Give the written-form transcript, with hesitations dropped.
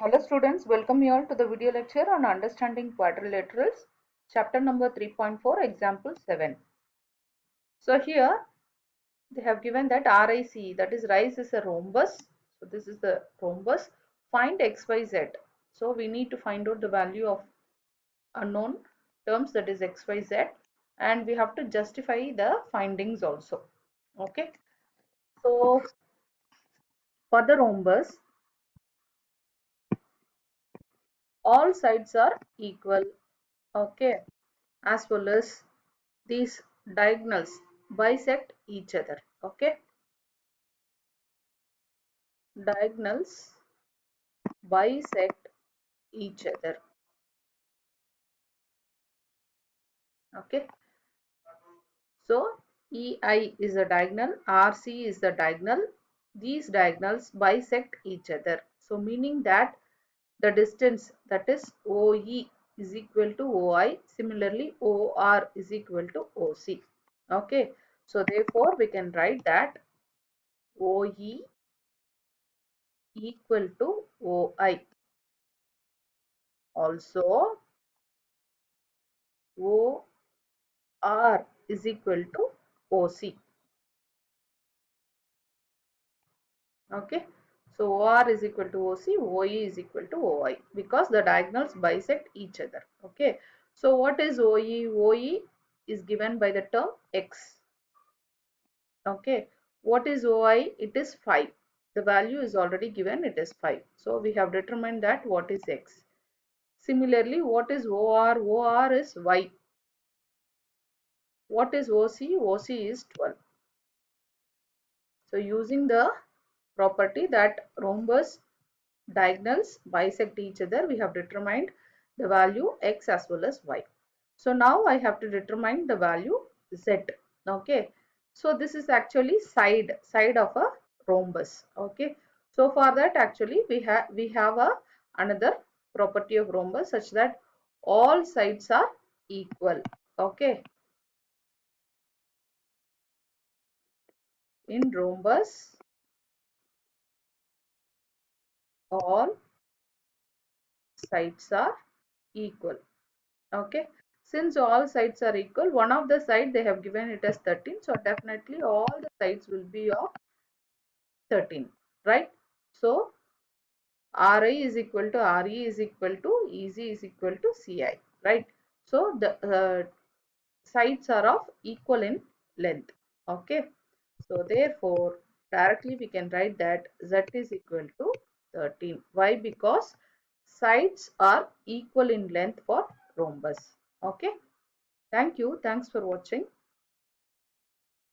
Hello students, welcome you all to the video lecture on understanding quadrilaterals, chapter number 3.4, example 7. So here they have given that RIC, that is rise is a rhombus. So this is the rhombus. Find XYZ. So we need to find out the value of unknown terms, that is XYZ, and we have to justify the findings also. Okay. So for the rhombus, all sides are equal. Okay, as well as these diagonals bisect each other. Okay, diagonals bisect each other. Okay, so EI is a diagonal, RC is the diagonal. These diagonals bisect each other, so meaning that the distance, that is OE, is equal to OI. Similarly, OR is equal to OC. Okay, so therefore we can write that OE equal to OI. Also, OR is equal to OC. Okay, so OR is equal to OC, OE is equal to OI, because the diagonals bisect each other. Okay, so what is OE? OE is given by the term X. Okay, what is OI? It is 5. The value is already given, it is 5. So we have determined that what is X. Similarly, what is OR? OR is Y. What is OC? OC is 12. So using the property that rhombus diagonals bisect each other, we have determined the value X as well as Y. So now I have to determine the value Z. Okay, so this is actually side of a rhombus. Okay, so for that actually we have a another property of rhombus such that all sides are equal. Okay, in rhombus all sides are equal. Okay, since all sides are equal, one of the side they have given it as 13, so definitely all the sides will be of 13, right? So RI is equal to RE is equal to EZ is equal to CI, right? So the sides are of equal in length. Okay, so therefore directly we can write that Z is equal to 13. Why? Because sides are equal in length for rhombus. Okay, thank you, thanks for watching.